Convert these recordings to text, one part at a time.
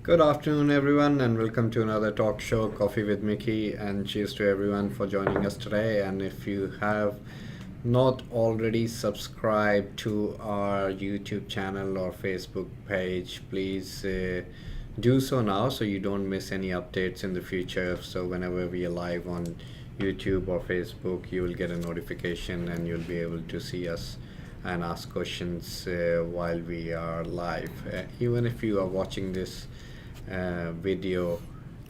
Good afternoon, everyone, and welcome to another talk show, Coffee with Mickey. And cheers to everyone for joining us today. And if you have not already subscribed to our YouTube channel or Facebook page, please do so now so you don't miss any updates in the future. So, whenever we are live on YouTube or Facebook, you will get a notification and you'll be able to see us and ask questions while we are live. Even if you are watching this video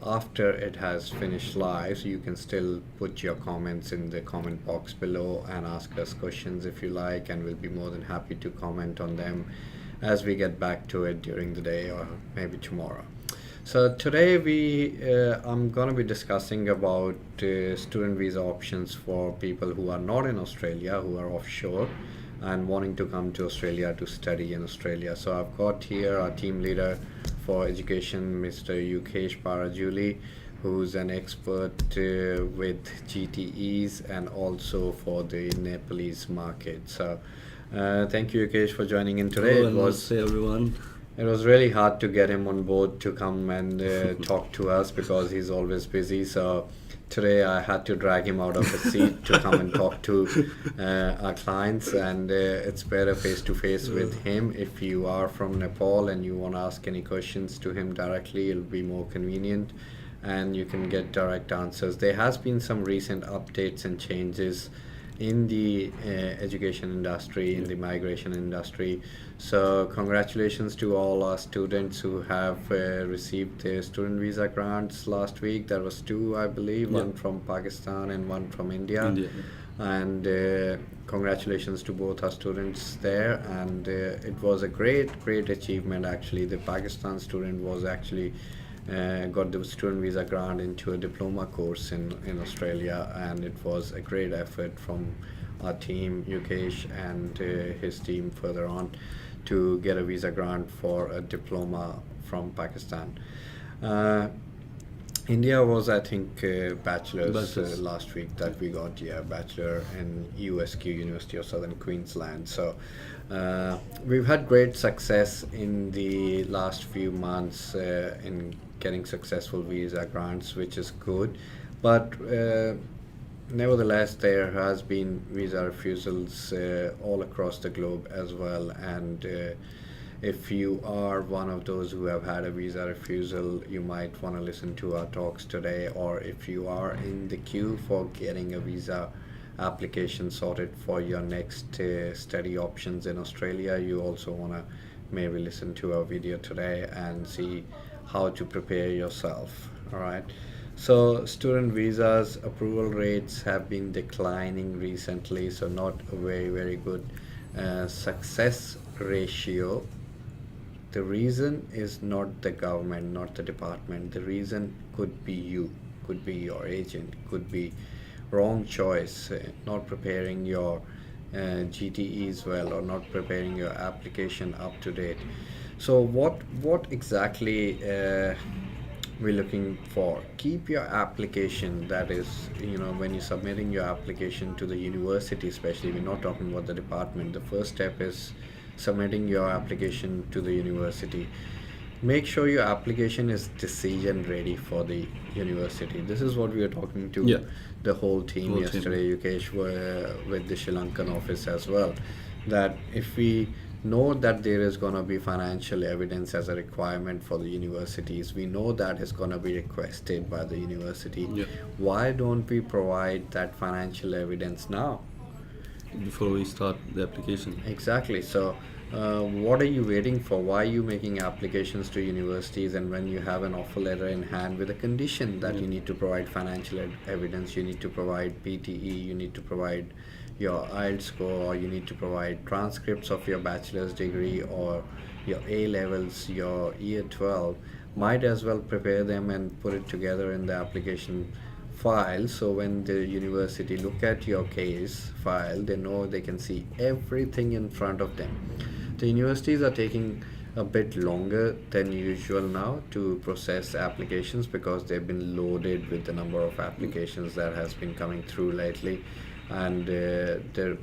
after it has finished live, so you can still put your comments in the comment box below and ask us questions if you like, and we'll be more than happy to comment on them as we get back to it during the day or maybe tomorrow. So today I'm going to be discussing about student visa options for people who are not in Australia, who are offshore and wanting to come to Australia to study in Australia. So I've got here our team leader for education, Mr. Yukesh Parajuli, who's an expert with GTEs and also for the Nepalese market. So thank you, Yukesh, for joining in today. Hello, everyone. It was really hard to get him on board to come and talk to us because he's always busy. So today I had to drag him out of his seat to come and talk to our clients, and it's better face to face with him. If you are from Nepal and you want to ask any questions to him directly, it'll be more convenient and you can get direct answers. There has been some recent updates and changes in the education industry, in the migration industry. So congratulations to all our students who have received their student visa grants last week. There was two, I believe, one from Pakistan and one from India. And congratulations to both our students there. And it was a great achievement actually. The Pakistan student was actually got the student visa grant into a diploma course in Australia, and it was a great effort from our team, Yukesh and his team further on, to get a visa grant for a diploma from Pakistan. India was, I think, bachelor's last week that we got, bachelor in USQ, University of Southern Queensland. So we've had great success in the last few months in getting successful visa grants, which is good. But nevertheless, there has been visa refusals all across the globe as well. And if you are one of those who have had a visa refusal, you might want to listen to our talks today. Or if you are in the queue for getting a visa application sorted for your next study options in Australia, you also want to maybe listen to our video today and see how to prepare yourself. All right. So student visas approval rates have been declining recently, so not a very good success ratio. The reason is not the government, not the department. The reason could be you, could be your agent, could be wrong choice, not preparing your GTEs well, or not preparing your application up to date. So what exactly we're looking for? Keep your application, that is, when you're submitting your application to the university, especially, we're not talking about the department. The first step is submitting your application to the university. Make sure your application is decision ready for the university. This is what we were talking to the whole team yesterday, Yukesh, with the Sri Lankan office as well, that if we know that there is going to be financial evidence as a requirement for the universities, we know that is going to be requested by the university. Why don't we provide that financial evidence now before we start the application? Exactly. So what are you waiting for? Why are you making applications to universities, and when you have an offer letter in hand with a condition that you need to provide financial evidence, you need to provide PTE, you need to provide your IELTS score, or you need to provide transcripts of your bachelor's degree or your A levels, your year 12, might as well prepare them and put it together in the application file, so when the university look at your case file, they know they can see everything in front of them. The universities are taking a bit longer than usual now to process applications because they've been loaded with the number of applications that has been coming through lately, and the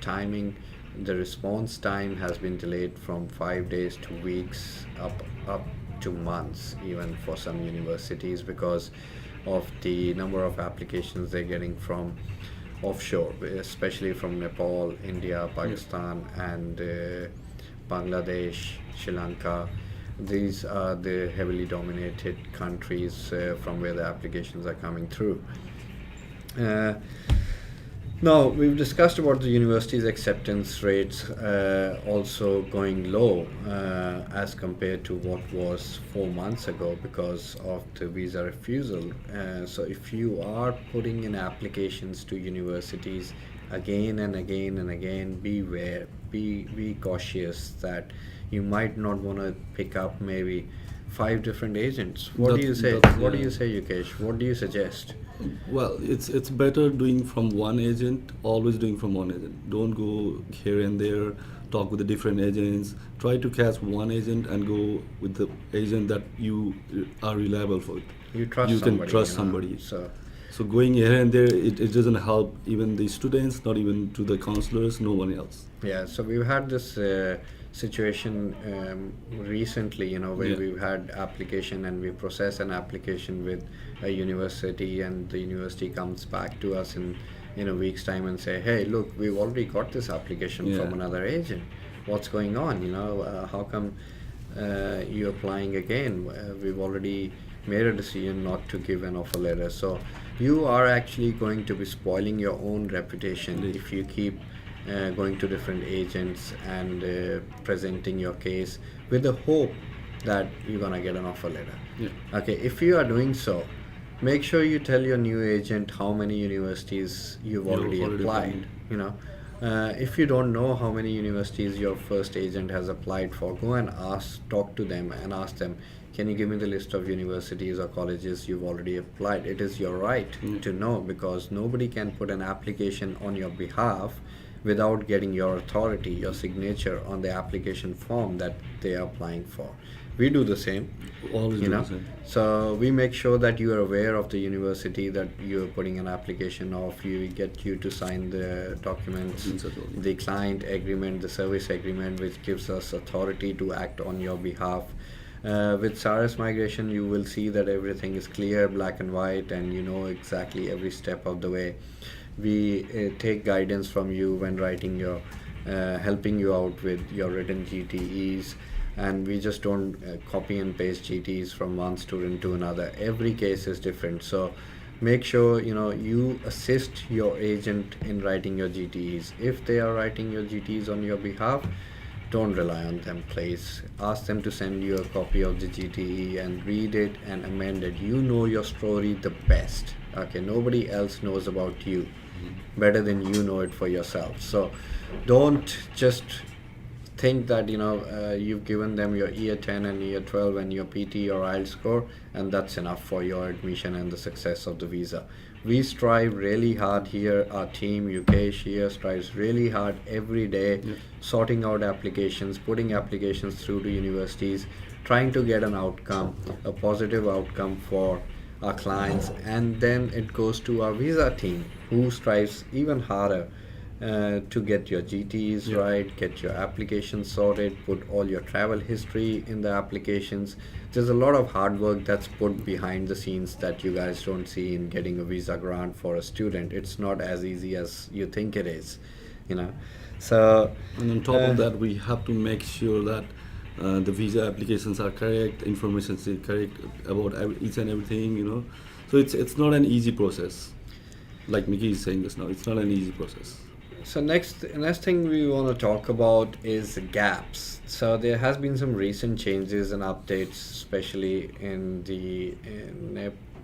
timing, the response time has been delayed from 5 days to weeks, up to months even for some universities because of the number of applications they're getting from offshore, especially from Nepal, India, Pakistan, and Bangladesh, Sri Lanka. These are the heavily dominated countries from where the applications are coming through. Now, we've discussed about the university's acceptance rates also going low as compared to what was 4 months ago because of the visa refusal. So if you are putting in applications to universities again and again and again, beware, be cautious that you might not want to pick up maybe 5 different agents. What do you say? What do you say, Yukesh? What do you suggest? Well, it's better doing from one agent, always doing from one agent. Don't go here and there, talk with the different agents. Try to catch one agent and go with the agent that you are reliable for. You trust you somebody. Can trust you know, somebody. So going here and there, it doesn't help even the students, not even to the counselors, no one else. Yeah, so we've had this situation recently, you know, where we've had application and we process an application with a university and the university comes back to us in a week's time and say, hey, look, we've already got this application from another agent. What's going on? You know, how come you're applying again? We've already made a decision not to give an offer letter. So you are actually going to be spoiling your own reputation if you keep going to different agents and presenting your case with the hope that you're gonna get an offer letter. Okay, if you are doing so, make sure you tell your new agent how many universities you've already applied. You know, if you don't know how many universities your first agent has applied for, go and talk to them and ask them, can you give me the list of universities or colleges you've already applied? It is your right to know because nobody can put an application on your behalf without getting your authority, your signature on the application form that they are applying for. We do the same. Always do the same. So we make sure that you are aware of the university that you're putting an application of. We get you to sign the documents, the client agreement, the service agreement, which gives us authority to act on your behalf. With Sirus migration, you will see that everything is clear, black and white, and you know exactly every step of the way. We take guidance from you when writing your, helping you out with your written GTEs, and we just don't copy and paste GTEs from one student to another. Every case is different, so make sure you assist your agent in writing your GTEs. If they are writing your GTEs on your behalf, don't rely on them, please. Ask them to send you a copy of the GTE and read it and amend it. You know your story the best. Okay, nobody else knows about you better than you know it for yourself. So don't just think that you've given them your year 10 and year 12 and your PT or IELTS score and that's enough for your admission and the success of the visa. We strive really hard here. Our team, Yukesh here, strives really hard every day, sorting out applications, putting applications through to universities, trying to get an outcome, a positive outcome for our clients, and then it goes to our visa team who strives even harder to get your GTEs right, get your applications sorted, put all your travel history in the applications. There's a lot of hard work that's put behind the scenes that you guys don't see in getting a visa grant for a student. It's not as easy as you think it is, So, and on top of that, we have to make sure that the visa applications are correct, information is correct about each and everything, So it's not an easy process. Like Mickey is saying this now, it's not an easy process. So next thing we want to talk about is gaps. So there has been some recent changes and updates, especially in the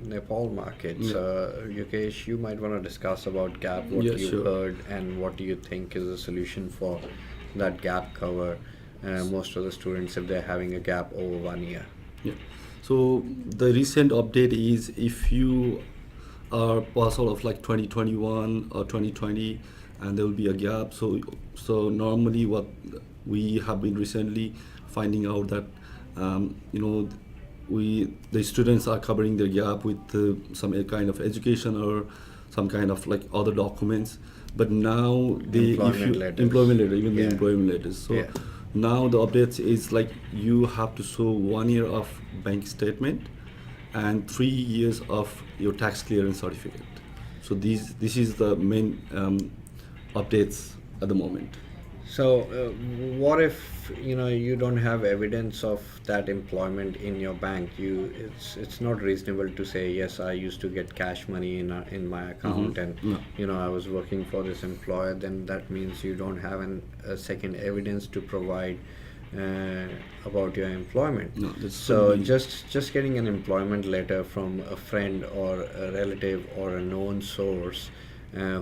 Nepal market. So Yukesh, you might want to discuss about gap, what you heard, and what do you think is a solution for that gap cover. Most of the students, if they're having a gap over 1 year. Yeah. So the recent update is if you are pass out of like 2021 or 2020, and there will be a gap. So normally what we have been recently finding out that the students are covering their gap with some kind of education or some kind of like other documents. But now employment letters, the employment letters. So Now the updates is like you have to show 1 year of bank statement and 3 years of your tax clearance certificate. So this is the main updates at the moment. So, what if you don't have evidence of that employment in your bank? It's not reasonable to say yes, I used to get cash money in my account, and No. I was working for this employer. Then that means you don't have a second evidence to provide about your employment. No, that's So should be- just getting an employment letter from a friend or a relative or a known source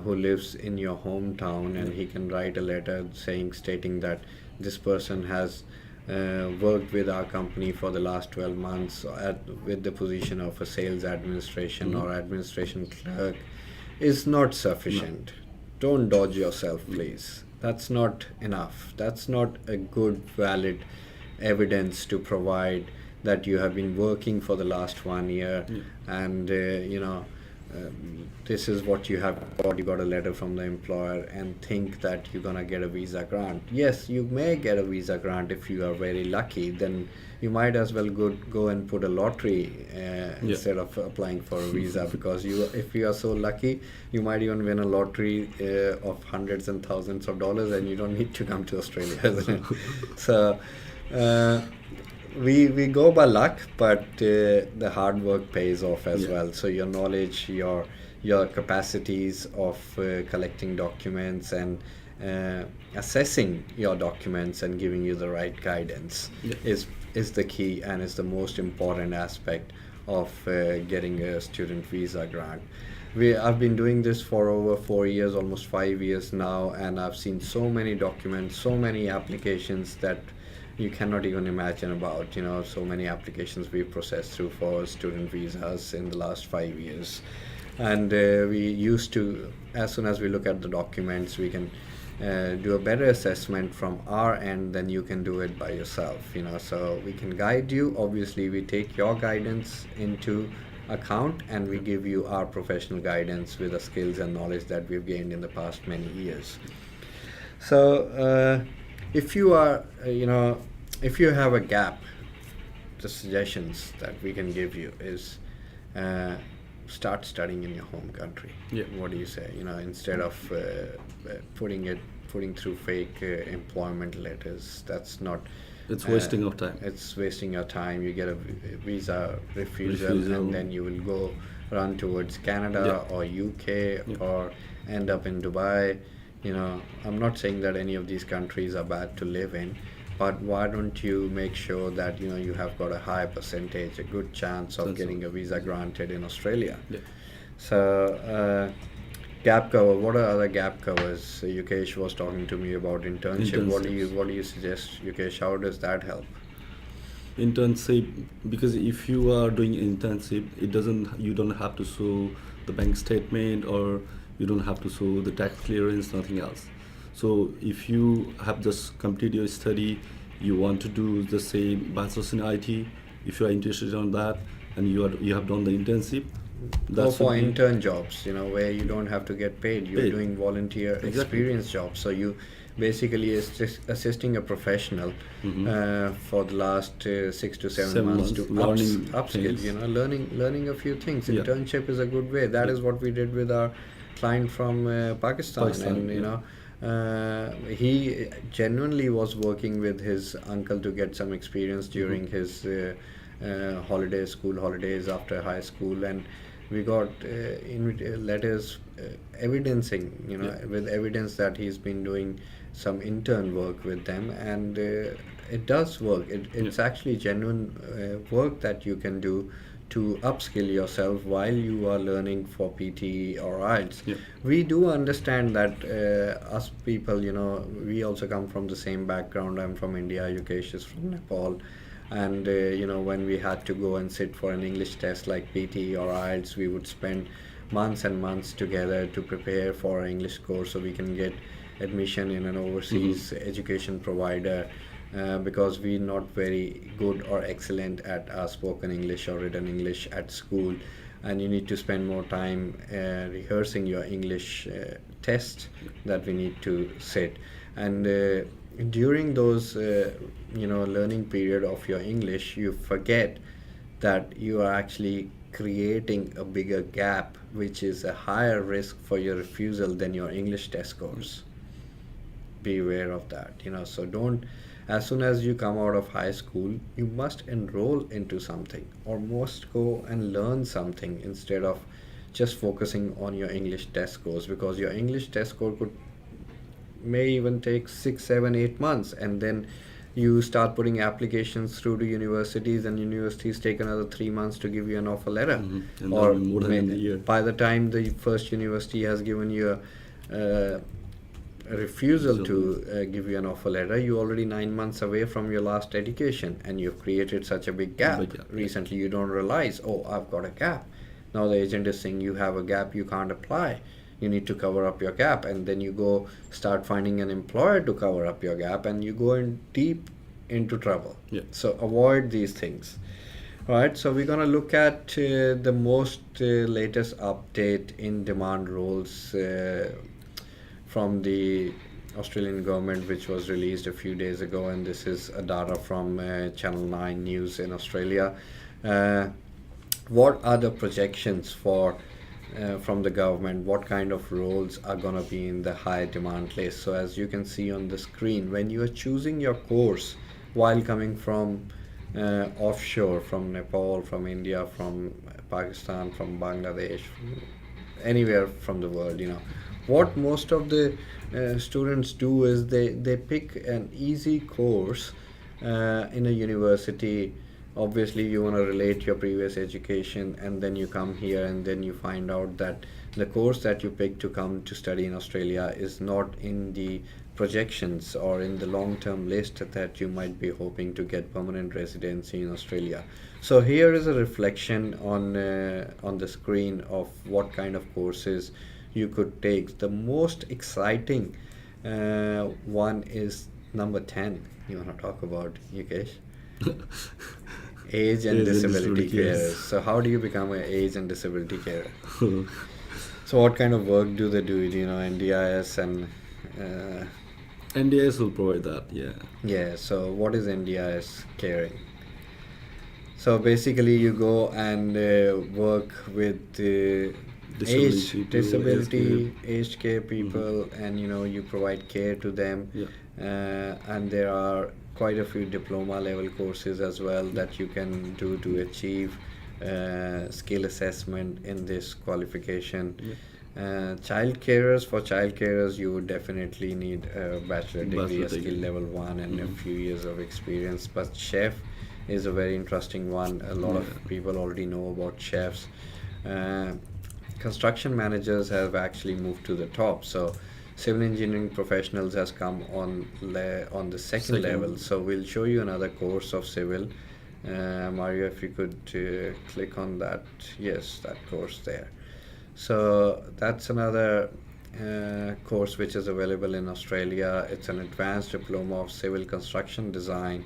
who lives in your hometown, and he can write a letter stating that this person has worked with our company for the last 12 months with the position of a sales administration or administration clerk, is not sufficient. Don't dodge yourself, please. That's not enough. That's not a good, valid evidence to provide that you have been working for the last 1 year, and this is what you have got. You got a letter from the employer and think that you're gonna get a visa grant. Yes, you may get a visa grant if you are very lucky. Then you might as well go and put a lottery instead of applying for a visa, because if you are so lucky, you might even win a lottery of hundreds and thousands of dollars, and you don't need to come to Australia, isn't it? So we go by luck, but the hard work pays off as well. So your knowledge, your capacities of collecting documents and assessing your documents and giving you the right guidance is the key, and is the most important aspect of getting a student visa grant. I've been doing this for over 4 years, almost 5 years now, and I've seen so many documents, so many applications that you cannot even imagine about. So many applications we've processed through for student visas in the last 5 years. And we used to, as soon as we look at the documents, we can do a better assessment from our end than you can do it by yourself. So we can guide you. Obviously, we take your guidance into account, and we give you our professional guidance with the skills and knowledge that we've gained in the past many years. So if you are, if you have a gap, the suggestions that we can give you is start studying in your home country. What do you say? Instead of putting through fake employment letters, that's not. It's wasting of time. It's wasting your time. You get a visa refusal, and then you will go run towards Canada or UK or end up in Dubai. I'm not saying that any of these countries are bad to live in, but why don't you make sure that you have got a high percentage, a good chance of getting a visa granted in Australia. So gap cover. What are other gap covers? Yukesh was talking to me about internship. What do you suggest, Yukesh? How does that help? Internship, because if you are doing internship, you don't have to show the bank statement, or you don't have to show the tax clearance, nothing else. So if you have just completed your study, you want to do the same bachelor's in IT, if you are interested on that, and you have done the internship, Go for intern jobs, where you don't have to get paid. You're doing volunteer experience jobs. So you basically assisting a professional for the last 6 to 7 months to upskill, learning a few things. Internship is a good way. That is what we did with our client from Pakistan, and he genuinely was working with his uncle to get some experience during his school holidays after high school, and we got letters evidencing, with evidence that he's been doing some intern work with them, and it does work. It's actually genuine work that you can do to upskill yourself while you are learning for PT or IELTS. We do understand that us people, we also come from the same background. I'm from India, Yukesh is from Nepal. And when we had to go and sit for an English test like PT or IELTS, we would spend months and months together to prepare for an English course so we can get admission in an overseas education provider, because we're not very good or excellent at spoken English or written English at school, and you need to spend more time rehearsing your English test that we need to sit. And during those learning period of your English, you forget that you are actually creating a bigger gap, which is a higher risk for your refusal than your English test scores. Be aware of that. So don't, as soon as you come out of high school, you must enroll into something or must go and learn something instead of just focusing on your English test scores, because your English test score may even take 6, 7, 8 months, and then you start putting applications through to universities, and universities take another 3 months to give you an offer letter. And Or that'll be more than a year. by the time the first university has given you a refusal to give you an offer letter, you're already 9 months away from your last education, and you've created such a big gap. Recently, you don't realize, oh, I've got a gap. Now the agent is saying you have a gap, you can't apply. You need to cover up your gap, and then you go start finding an employer to cover up your gap, and you go in deep into trouble. So avoid these things. All right, so we're going to look at the most latest update in demand roles from the Australian government, which was released a few days ago, and this is data from Channel 9 News in Australia. What are the projections for from the government? What kind of roles are going to be in the high demand list? So as you can see on the screen, when you are choosing your course while coming from offshore, from Nepal, from India, from Pakistan, from Bangladesh, from anywhere from the world, what most of the students do is they pick an easy course in a university. Obviously, you want to relate your previous education, and then you come here, and then you find out that the course that you picked to come to study in Australia is not in the projections or in the long-term list that you might be hoping to get permanent residency in Australia. So here is a reflection on the screen of what kind of courses you could take. The most exciting one is number 10. You want to talk about, Yukesh? Age and disability carers. So how do you become an age and disability carer? So what kind of work do they do? NDIS and NDIS will provide that. Yeah, so what is NDIS caring? So basically you go and work with disability aged care people, and you provide care to them. And there are quite a few diploma level courses as well that you can do to achieve skill assessment in this qualification. Child carers, you would definitely need a bachelor degree, a skill level 1, and a few years of experience. But chef is a very interesting one. A lot of people already know about chefs. Construction managers have actually moved to the top. So civil engineering professionals has come on the second level. So we'll show you another course of civil. Mario, if you could click on that. Yes, that course there. So that's another course which is available in Australia. It's an advanced diploma of civil construction design.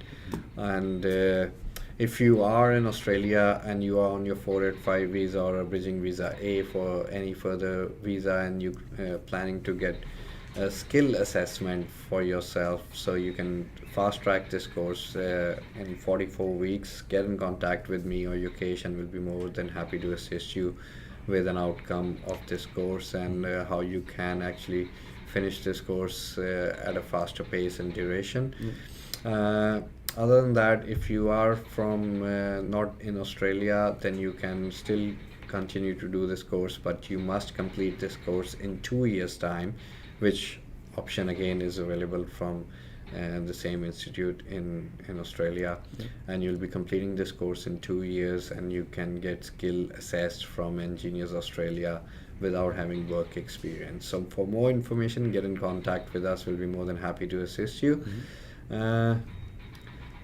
And if you are in Australia and you are on your 485 visa or a bridging visa A for any further visa, and you planning to get a skill assessment for yourself, so you can fast track this course in 44 weeks, get in contact with me or Yukesh, and we'll be more than happy to assist you with an outcome of this course and how you can actually finish this course at a faster pace and duration. Other than that, if you are from not in Australia, then you can still continue to do this course, but you must complete this course in 2 years' time, which option again is available from the same institute in Australia. And you'll be completing this course in 2 years, and you can get skill assessed from Engineers Australia without having work experience. So for more information, get in contact with us. We'll be more than happy to assist you.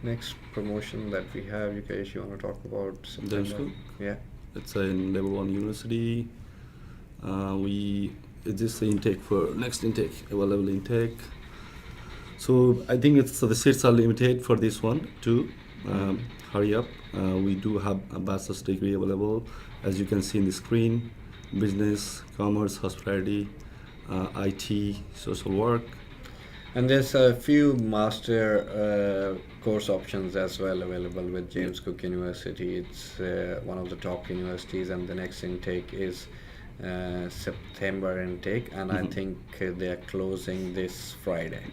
Next promotion that we have, Yukesh, you want to talk about September? Yeah. It's in level 1 university. It's just the intake for next intake, available intake. So I think the seats are limited for this one too. Hurry up. We do have a bachelor's degree available, as you can see in the screen: business, commerce, hospitality, IT, social work. And there's a few master course options as well available with James Cook University. It's one of the top universities, and the next intake is September intake, and I think they are closing this Friday.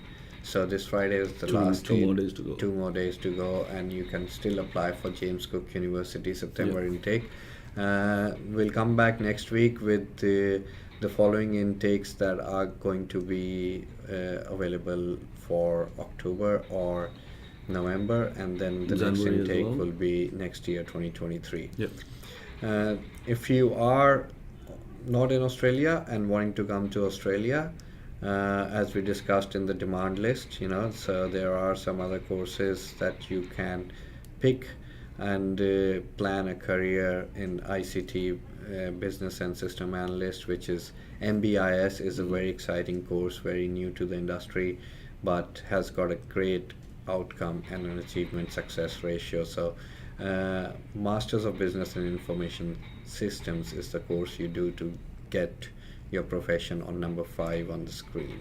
So this Friday is the last two day. more days to go. 2 more days to go, and you can still apply for James Cook University September intake. We'll come back next week with the following intakes that are going to be available for October or November, and then the next January as intake well. will be next year, 2023. Yep. If you are not in Australia and wanting to come to Australia, as we discussed in the demand list, so there are some other courses that you can pick and plan a career in ICT, business and system analyst, which is MBIS, is a very exciting course, very new to the industry, but has got a great outcome and an achievement success ratio. So Masters of Business and Information Systems is the course you do to get your profession on number 5 on the screen.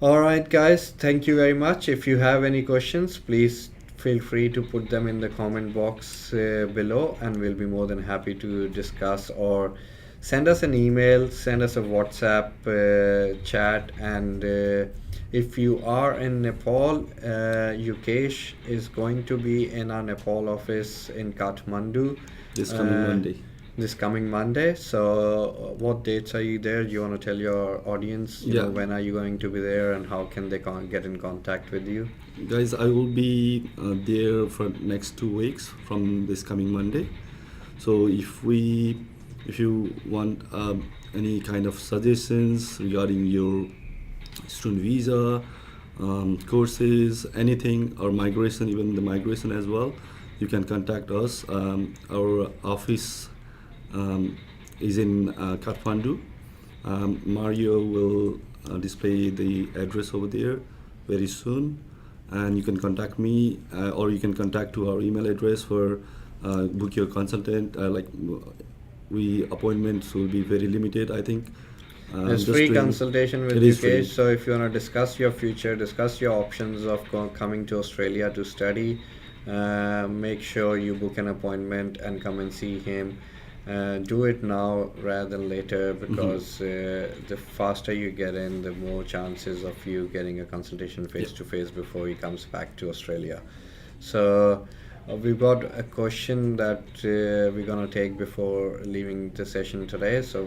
All right, guys, thank you very much. If you have any questions, please feel free to put them in the comment box below, and we'll be more than happy to discuss, or send us an email, send us a WhatsApp chat. And if you are in Nepal, Yukesh is going to be in our Nepal office in Kathmandu This coming Monday. So what dates are you there? Do you want to tell your audience, when are you going to be there, and how can they get in contact with you? Guys, I will be there for next 2 weeks from this coming Monday. So if you want any kind of suggestions regarding your student visa, courses, anything, or migration, even the migration as well, you can contact us. Our office is in Kathmandu. Mario will display the address over there very soon, and you can contact me, or you can contact to our email address for book your consultant. Appointments will be very limited, I think. There's free consultation with Yukesh. So if you want to discuss your future, discuss your options of coming to Australia to study, make sure you book an appointment and come and see him. Do it now rather than later, because the faster you get in, the more chances of you getting a consultation face to face before he comes back to Australia. So we've got a question that we're going to take before leaving the session today. So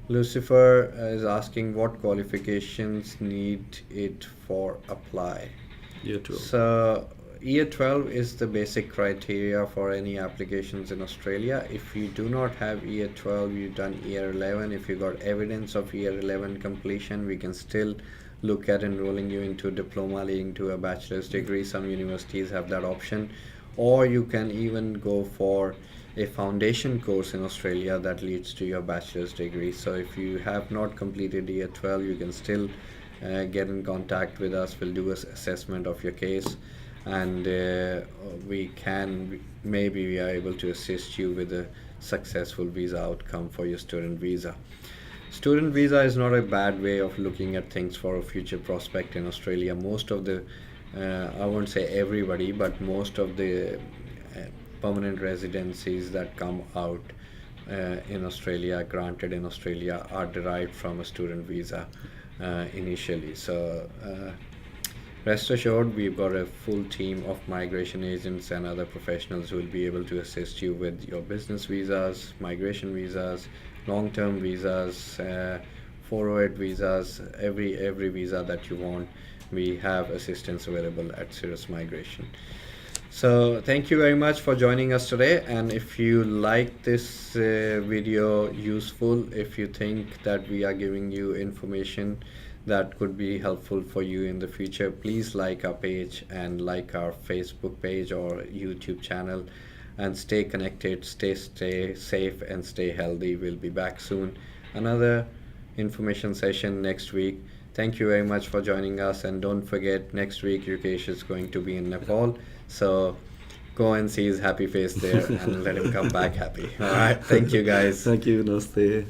Lucifer is asking, what qualifications need it for apply? Year 12. So Year 12 is the basic criteria for any applications in Australia. If you do not have Year 12, you've done Year 11. If you got evidence of Year 11 completion, we can still look at enrolling you into a diploma leading to a bachelor's degree. Some universities have that option. Or you can even go for a foundation course in Australia that leads to your bachelor's degree. So if you have not completed Year 12, you can still get in contact with us. We'll do an assessment of your case, and we are able to assist you with a successful visa outcome for your student visa. Student visa is not a bad way of looking at things for a future prospect in Australia. Most of the, I won't say everybody, but most of the permanent residencies that come out in Australia, granted in Australia, are derived from a student visa initially. So rest assured, we've got a full team of migration agents and other professionals who will be able to assist you with your business visas, migration visas, long-term visas, 408 visas, every visa that you want. We have assistance available at Sirus Migration. So thank you very much for joining us today, and if you like this video useful, if you think that we are giving you information that could be helpful for you in the future, please like our page and like our Facebook page or YouTube channel, and stay connected, stay safe, and stay healthy. We'll be back soon. Another information session next week. Thank you very much for joining us, and don't forget, next week Yukesh is going to be in Nepal, so go and see his happy face there and let him come back happy. All right, thank you guys. Thank you, Namaste.